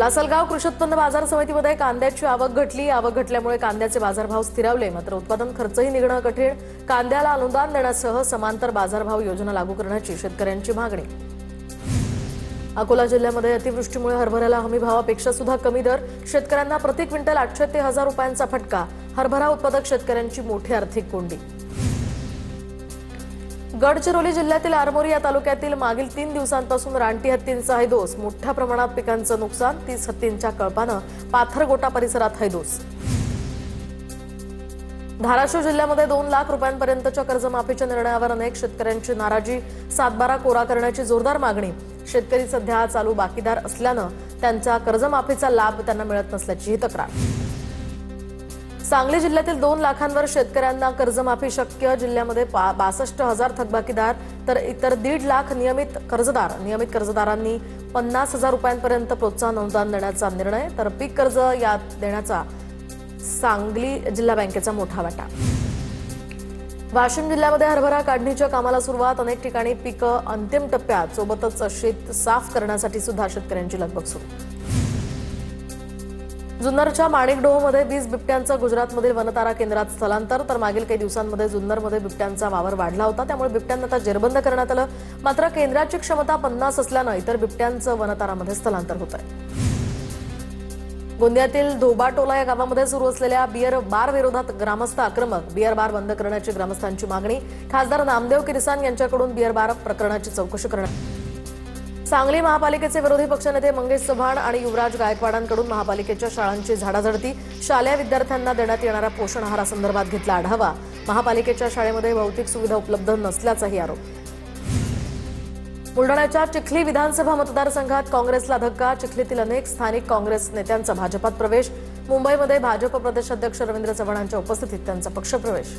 लासलगाव कृषी उत्पन्न बाजार समितीमध्ये कांद्याची आवक घटली। आवक घटल्यामुळे कांद्याचे बाजारभाव स्थिरावले, मात्र उत्पादन खर्चही निघणं कठीण। कांद्याला अनुदान देण्यासह समांतर बाजारभाव योजना लागू करण्याची शेतकऱ्यांची मागणी। अकोला जिल्ह्यामध्ये अतिवृष्टीमुळे हरभऱ्याला हमीभावापेक्षा सुद्धा कमी दर। शेतकऱ्यांना प्रति क्विंटल 800 ते 1000 रुपयांचा फटका। हरभरा उत्पादक शेतकऱ्यांची मोठी आर्थिक कोंडी। गडचिरोली जिल्ह्यातील आरमोरी या तालुक्यातील मागील 3 दिवसांपासून रानटी हत्तींचा हैदोस। मोठ्या प्रमाणात पिकांचं नुकसान। 30 हत्तींच्या कळपानं पाथरगोटा परिसरात हैदोस। धाराशिव जिल्ह्यामध्ये 2 लाख रुपयांपर्यंतच्या कर्जमाफीच्या निर्णयावर अनेक शेतकऱ्यांची नाराजी। 7/12 कोरा करण्याची जोरदार मागणी। शेतकरी सध्या चालू बाकीदार असल्यानं त्यांचा कर्जमाफीचा लाभ त्यांना मिळत नसल्याची तक्रार। सांगली जिल्ह्यातील 2 लाखांवर शेतकऱ्यांना कर्जमाफी शक्य। जिल्ह्यामध्ये 62,000 थकबाकीदार तर इतर 1.5 लाख नियमित कर्जदार। नियमित कर्जदारांनी 50,000 रुपयांपर्यंत प्रोत्साहन अनुदान देण्याचा निर्णय, तर पीक कर्ज यात देण्याचा सांगली जिल्हा बँकेचा मोठा वाटा। वाशिम जिल्ह्यामध्ये हरभरा काढणीच्या कामाला सुरुवात। अनेक ठिकाणी पिकं अंतिम टप्प्यात, सोबतच शेत साफ करण्यासाठी सुद्धा शेतकऱ्यांची लगबग सुरू। जुन्नरच्या माणिकडोहमध्ये 20 बिबट्यांचं गुजरातमधील वनतारा केंद्रात स्थलांतर। तर मागील काही दिवसांमध्ये जुन्नरमध्ये बिबट्यांचा वावर वाढला होता, त्यामुळे बिबट्यांना आता जेरबंद करण्यात आलं। मात्र केंद्राची क्षमता 50 असल्यानं इतर बिबट्यांचं वनतारामध्ये स्थलांतर होत आहे। गोंदियातील धोबाटोला या गावामध्ये सुरू असलेल्या बियर बार विरोधात ग्रामस्थ आक्रमक। बियर बार बंद करण्याची ग्रामस्थांची मागणी। खासदार नामदेव किरसाण यांच्याकडून बियर बार प्रकरणाची चौकशी करण्यात। सांगली महापालिकेचे विरोधी पक्षनेते मंगेश चव्हाण आणि युवराज गायकवाडांकडून महापालिकेच्या शाळांची झाडाझडती। शालेय विद्यार्थ्यांना देण्यात येणाऱ्या पोषण आहारासंदर्भात घेतला आढावा। महापालिकेच्या शाळेमध्ये भौतिक सुविधा उपलब्ध नसल्याचाही आरोप। बुलढाण्याच्या चिखली विधानसभा मतदारसंघात काँग्रेसला धक्का। चिखलीतील अनेक स्थानिक काँग्रेस नेत्यांचा भाजपात प्रवेश। मुंबईमध्ये भाजप प्रदेशाध्यक्ष रवींद्र चव्हाणांच्या उपस्थितीत त्यांचा पक्षप्रवेश।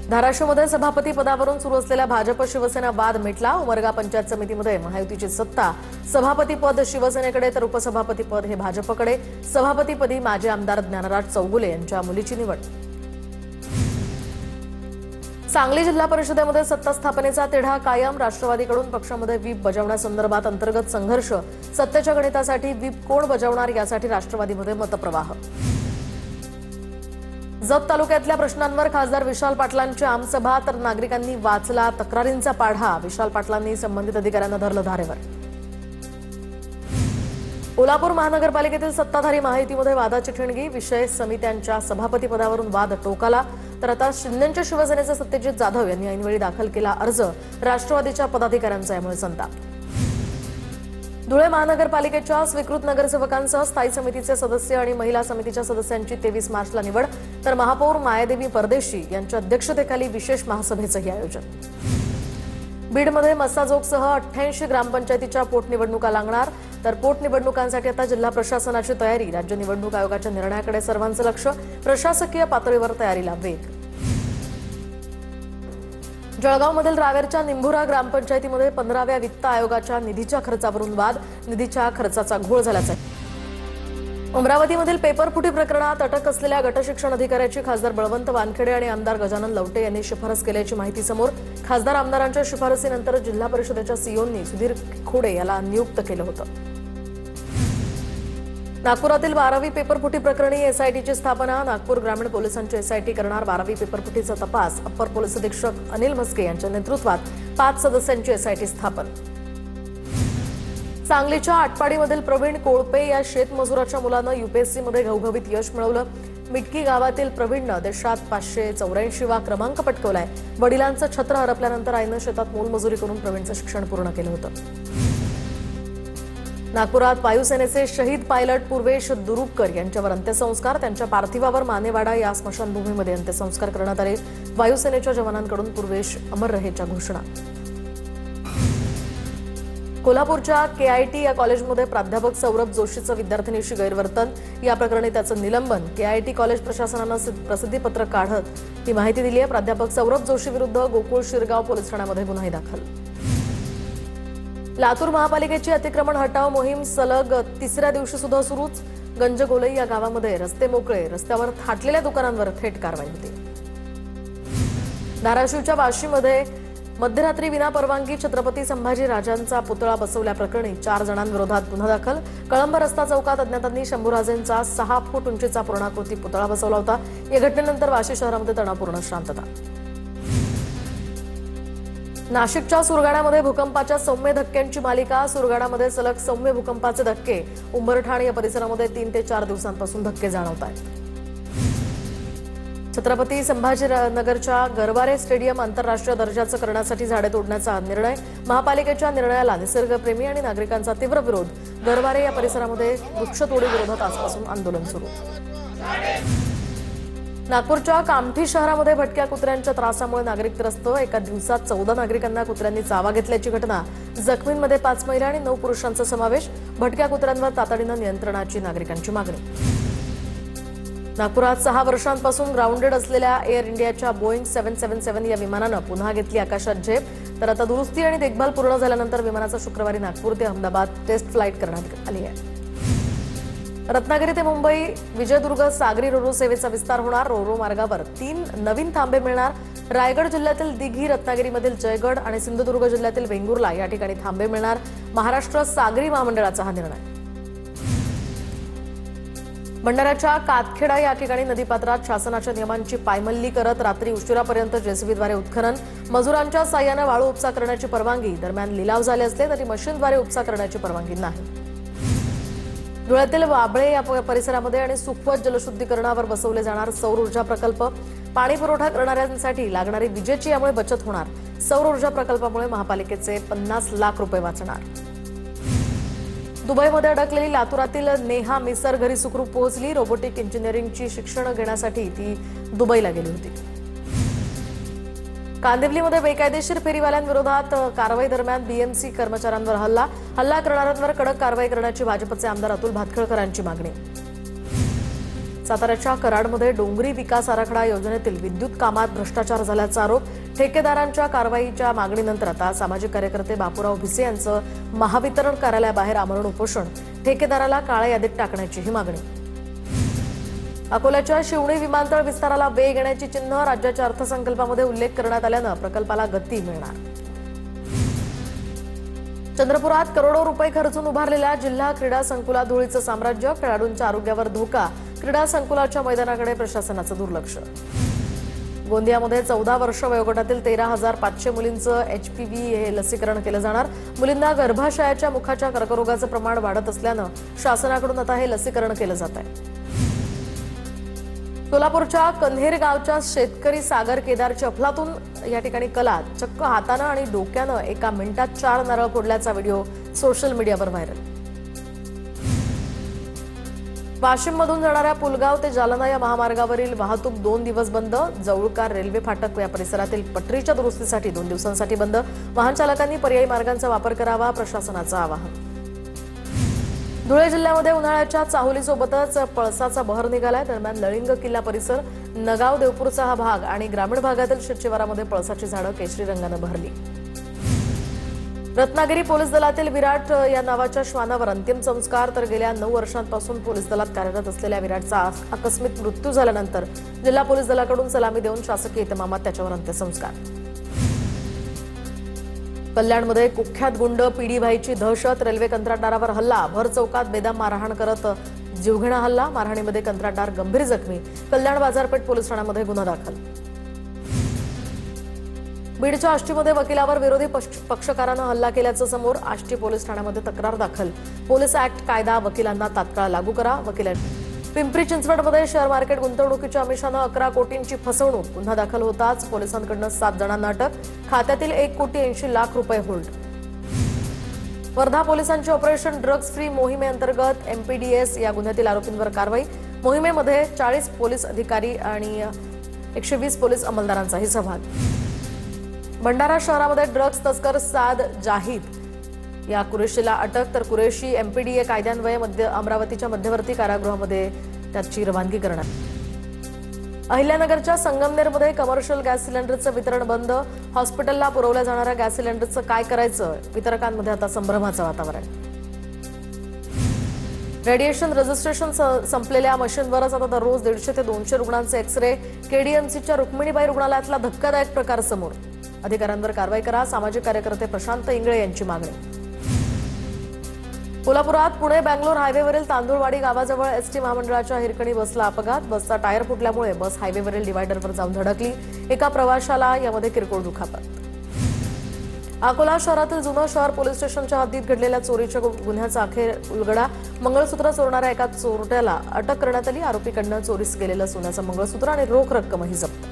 धाराशिवमध्ये सभापती पदावरून सुरू असलेला भाजप शिवसेना वाद मिटला। उमरगा पंचायत समितीमध्ये महायुतीची सत्ता। सभापती पद शिवसेनेकडे तर उपसभापती पद हे भाजपकडे। सभापतीपदी माजी आमदार ज्ञानराज चौगुले यांच्या मुलीची निवड। सांगली जिल्हा परिषदेमध्ये सत्ता स्थापनेचा तिढा कायम। राष्ट्रवादीकडून पक्षामध्ये व्हीप बजावण्यासंदर्भात अंतर्गत संघर्ष। सत्तेच्या गणितासाठी व्हीप कोण बजावणार यासाठी राष्ट्रवादीमध्ये मतप्रवाह। जत तालुक्यातल्या प्रश्नांवर खासदार विशाल पाटलांची आमसभा। तर नागरिकांनी वाचला तक्रारींचा पाढा। विशाल पाटलांनी संबंधित अधिकाऱ्यांना धरलं धारेवर। कोल्हापूर महानगरपालिकेतील सत्ताधारी महायुतीमध्ये वादाची ठिणगी। विषय समित्यांच्या सभापतीपदावरून वाद टोकाला। तर आता शिंदेच्या शिवसेनेचे सत्यजित जाधव यांनी ऐनवेळी दाखल केला अर्ज। राष्ट्रवादीच्या पदाधिकाऱ्यांचा यामुळे संताप। धुळे महानगरपालिकेच्या स्वीकृत नगरसेवकांसह स्थायी समितीचे सदस्य आणि महिला समितीच्या सदस्यांची 23 मार्चला निवड। तर महापौर मायादेवी परदेशी यांच्या अध्यक्षतेखाली विशेष महासभेचंही आयोजन। बीडमध्ये मस्साजोगसह 88 ग्रामपंचायतीच्या पोटनिवडणुका लागणार। तर पोटनिवडणुकांसाठी आता जिल्हा प्रशासनाची तयारी। राज्य निवडणूक आयोगाच्या निर्णयाकडे सर्वांचं लक्ष। प्रशासकीय पातळीवर तयारीला वेग। जळगावमधील रावेरच्या निंभुरा ग्रामपंचायतीमध्ये 15व्या वित्त आयोगाच्या निधीच्या खर्चावरून वाद। निधीच्या खर्चाचा घोळ झाल्याचा। अमरावतीमधील पेपरफुटी प्रकरणात अटक असलेल्या गटशिक्षण अधिकाऱ्याची खासदार बळवंत वानखेडे आणि आमदार गजानन लवटे यांनी शिफारस केल्याची माहिती समोर। खासदार आमदारांच्या शिफारसीनंतर जिल्हा परिषदेच्या सीओंनी सुधीर खोडे याला नियुक्त केलं होतं। नागपुरातील 12वी पेपरफुटी प्रकरणी एसआयटीची स्थापना। नागपूर ग्रामीण पोलिसांची एसआयटी करणार 12वी पेपरफुटीचा तपास। अप्पर पोलीस अधीक्षक अनिल म्हस्के यांच्या नेतृत्वात 5 सदस्यांची एसआयटी स्थापन। सांगलीच्या आटपाडीमधील प्रवीण कोळपे या शेतमजुराच्या मुलानं यूपीएससीमध्ये घवघवीत यश मिळवलं। मिटकी गावातील प्रवीणनं देशात 584वा क्रमांक पटकावलाय। वडिलांचं छत्र हरपल्यानंतर आईनं शेतात मोलमजुरी करून प्रवीणचं शिक्षण पूर्ण केलं होतं। नागपुरात वायुसेनेचे शहीद पायलट पूर्वेश दुरुपकर यांच्यावर अंत्यसंस्कार। त्यांच्या पार्थिवावर मानेवाडा या स्मशानभूमीमध्ये अंत्यसंस्कार करण्यात आले। वायुसेनेच्या जवानांकडून पूर्वेश अमर रहेच्या घोषणा। कोल्हापूरच्या केआयटी या कॉलेजमध्ये प्राध्यापक सौरभ जोशीचं विद्यार्थिनीशी गैरवर्तन। या प्रकरणी त्याचं निलंबन। केआयटी कॉलेज प्रशासनानं प्रसिद्धीपत्रक काढत ही माहिती दिली आहे। प्राध्यापक सौरभ जोशी विरुद्ध गोकुळ शिरगाव पोलीस ठाण्यामध्ये गुन्हाही दाखल। लातूर महापालिकेची अतिक्रमण हटाव मोहीम सलग 3ऱ्या दिवशी सुद्धा सुरूच। गंजगोलई या गावामध्ये रस्ते मोकळे। रस्त्यावर थाटलेल्या दुकानांवर थेट कारवाई होती। धाराशिवच्या वाशीमध्ये मध्यरात्री विना परवानगी छत्रपती संभाजी राजांचा पुतळा बसवल्याप्रकरणी 4 जणांविरोधात गुन्हा दाखल। कळंब रस्ता चौकात अज्ञातांनी शंभूराजेंचा 6 फूट उंचीचा पूर्णाकृती पुतळा बसवला होता। या घटनेनंतर वाशी शहरामध्ये तणावपूर्ण शांतता। नाशिकच्या सुरगाण्यामध्ये भूकंपाच्या सौम्य धक्क्यांची मालिका। सुरगाण्यामध्ये सलग सौम्य भूकंपाचे धक्के। उंबरठाण या परिसरामध्ये 3 ते 4 दिवसांपासून धक्के जाणवत आहेत। छत्रपती संभाजीनगरच्या गरवारे स्टेडियम आंतरराष्ट्रीय दर्जाचं करण्यासाठी झाडे तोडण्याचा निर्णय। महापालिकेच्या निर्णयाला निसर्गप्रेमी आणि नागरिकांचा तीव्र विरोध। गरवारे या परिसरामध्ये वृक्षतोडी विरोधात आजपासून आंदोलन सुरू। नागपूरच्या कामठी शहरामध्ये भटक्या कुत्र्यांच्या त्रासामुळे नागरिक त्रस्त। एका दिवसात 14 नागरिकांना कुत्र्यांनी चावा घेतल्याची घटना। जखमींमध्ये 5 महिला आणि 9 पुरुषांचा समावेश। भटक्या कुत्र्यांवर तातडीनं नियंत्रणाची नागरिकांची मागणी। नागपुरात 6 वर्षांपासून ग्राउंडेड असलेल्या एअर इंडियाच्या बोईंग 777 या विमानानं पुन्हा घेतली आकाशात झेप। तर आता दुरुस्ती आणि देखभाल पूर्ण झाल्यानंतर विमानाचा शुक्रवारी नागपूर ते अहमदाबाद टेस्ट फ्लाईट करण्यात आली आहे। रत्नागिरी ते मुंबई विजयदुर्ग सागरी रोरो सेवेचा विस्तार होणार। रोरो मार्गावर 3 नवीन थांबे मिळणार। रायगड जिल्ह्यातील दिघी, रत्नागिरीमधील जयगड आणि सिंधुदुर्ग जिल्ह्यातील वेंगुर्ला या ठिकाणी थांबे मिळणार। महाराष्ट्र सागरी महामंडळाचा हा निर्णय। भंडाऱ्याच्या कातखेडा या ठिकाणी नदीपात्रात शासनाच्या नियमांची पायमल्ली करत रात्री उशिरापर्यंत जेसीबीद्वारे उत्खनन। मजुरांच्या साह्याने वाळू उपसा करण्याची परवानगी। दरम्यान लिलाव झाले असले तरी मशीनद्वारे उपसा करण्याची परवानगी नाही। धुळ्यातील वाबळे या परिसरामध्ये आणि सुखवत जलशुद्धीकरणावर बसवले जाणार सौर ऊर्जा प्रकल्प। पाणी पुरवठा करणाऱ्यांसाठी लागणारी विजेची यामुळे बचत होणार। सौर ऊर्जा प्रकल्पामुळे महापालिकेचे 50 लाख रुपये वाचणार। दुबईमध्ये अडकलेली लातूरातील नेहा मिसर घरी सुखरूप पोहोचली। रोबोटिक इंजिनिअरिंगची शिक्षण घेण्यासाठी ती दुबईला गेली होती। कांदिवलीमध्ये बेकायदेशीर फेरीवाल्यांविरोधात कारवाई दरम्यान बीएमसी कर्मचाऱ्यांवर हल्ला करणाऱ्यांवर कडक कारवाई करण्याची भाजपचे आमदार अतुल भातखळकरांची मागणी। साताऱ्याच्या कराडमध्ये डोंगरी विकास आराखडा योजनेतील विद्युत कामात भ्रष्टाचार झाल्याचा आरोप। ठेकेदारांच्या कारवाईच्या मागणीनंतर आता सामाजिक कार्यकर्ते बापूराव भिसे यांचं महावितरण कार्यालयाबाहेर आमरण उपोषण। ठेकेदाराला काळ्या यादीत टाकण्याचीही मागणी। अकोल्याच्या शिवणी विमानतळ विस्ताराला वेग येण्याची चिन्ह। राज्याच्या अर्थसंकल्पामध्ये उल्लेख करण्यात आल्यानं प्रकल्पाला गती मिळणार। चंद्रपुरात करोडो रुपये खर्चून उभारलेल्या जिल्हा क्रीडा संकुलात धुळीचं साम्राज्य। खेळाडूंच्या आरोग्यावर धोका। क्रीडा संकुलाच्या मैदानाकडे प्रशासनाचं दुर्लक्ष। गोंदियामध्ये 14 वर्ष वयोगटातील 13,500 मुलींचं HPV हे लसीकरण केलं जाणार। मुलींना गर्भाशयाच्या मुखाच्या कर्करोगाचं प्रमाण वाढत असल्यानं शासनाकडून आता हे लसीकरण केलं जात आहे। सोलापूरच्या कन्हेर गावच्या शेतकरी सागर केदारची अफलातून या ठिकाणी कला। चक्क हातानं आणि डोक्यानं एका मिनिटात 4 नारळ फोडल्याचा व्हिडिओ सोशल मीडियावर व्हायरल। वाशिममधून जाणाऱ्या पुलगाव ते जालना या महामार्गावरील वाहतूक 2 दिवस बंद। जवळकार रेल्वे फाटक या परिसरातील पटरीच्या दुरुस्तीसाठी 2 दिवसांसाठी बंद। वाहन चालकांनी पर्यायी मार्गांचा वापर करावा, प्रशासनाचं आवाहन। धुळे जिल्ह्यामध्ये उन्हाळ्याच्या चाहुलीसोबतच पळसाचा बहर निघालाय। दरम्यान लळिंग किल्ला परिसर, नगाव देवपूरचा हा भाग आणि ग्रामीण भागातील शेतशिवारामध्ये पळसाची झाडं केशरी रंगानं बहरली। रत्नागिरी पोलीस दलातील विराट या नावाच्या श्वानावर अंतिम संस्कार। तर गेल्या 9 वर्षांपासून पोलीस दलात कार्यरत असलेल्या विराटचा आकस्मिक मृत्यू झाल्यानंतर जिल्हा पोलीस दलाकडून सलामी देऊन शासकीय इतमामात त्याच्यावर अंत्यसंस्कार। कल्याणमध्ये कुख्यात गुंड पीडीभाईची दहशत। रेल्वे कंत्राटदारावर हल्ला। भर चौकात बेदम मारहाण करत जीवघेणा हल्ला। मारहाणीमध्ये कंत्राटदार गंभीर जखमी। कल्याण बाजारपेठ पोलीस ठाण्यामध्ये गुन्हा दाखल। बीडच्या आष्टीमध्ये वकिलावर विरोधी पक्षकारानं हल्ला केल्याचं समोर। आष्टी पोलीस ठाण्यामध्ये तक्रार दाखल। पोलीस ऍक्ट कायदा वकिलांना तात्काळ लागू करा। पिंपरी चिंचवडमध्ये शेअर मार्केट गुंतवणुकीच्या आमिषानं 11 कोटींची फसवणूक। गुन्हा दाखल होताच पोलिसांकडून 7 जणांना अटक। खात्यातील 1,80,00,000 रुपये होल्ड। वर्धा पोलिसांची ऑपरेशन ड्रग्ज फ्री मोहिमेअंतर्गत MPDS या गुन्ह्यातील आरोपींवर कारवाई। मोहिमेमध्ये 40 पोलीस अधिकारी आणि 120 पोलीस अंमलदारांचाही सहभाग। भंडारा शहरामध्ये ड्रग्ज तस्कर साद जाहीद या कुरेशीला अटक। तर कुरेशी MPDA कायद्यान्वये अमरावतीच्या मध्यवर्ती कारागृहामध्ये त्याची रवानगी करण्यात। अहिल्यानगरच्या संगमनेरमध्ये कमर्शियल गॅस सिलेंडरचं वितरण बंद। हॉस्पिटलला पुरवल्या जाणाऱ्या गॅस सिलेंडरचं काय करायचं, वितरकांमध्ये आता संभ्रमाचं वातावरण। रेडिएशन रजिस्ट्रेशन संपलेल्या मशीनवरच आता दररोज 150 ते 200 रुग्णांचे एक्सरे। KDMCच्या रुक्मिणीबाई रुग्णालयातला धक्कादायक प्रकार समोर। अधिकाऱ्यांवर कारवाई करा, सामाजिक कार्यकर्ते प्रशांत इंगळे यांची मागणी. कोल्हापुरात पुणे बँगलोर हायवेवरील तांदूळवाडी गावाजवळ एसटी महामंडळाच्या हिरकणी बसला अपघात. बसचा टायर फुटल्यामुळे बस हायवेवरील डिव्हायडरवर जाऊन धडकली. एका प्रवाशाला यामध्ये किरकोळ दुखापत. अकोला शहरातील जुनं शहर पोलीस स्टेशनच्या हद्दीत घडलेल्या चोरीच्या गुन्ह्याचा अखेर उलगडा. मंगळसूत्र चोरणाऱ्या एका चोरट्याला अटक करण्यात आली. आरोपीकडनं चोरीस गेलेलं सोन्याचं मंगळसूत्र आणि रोख रक्कमही जप्त.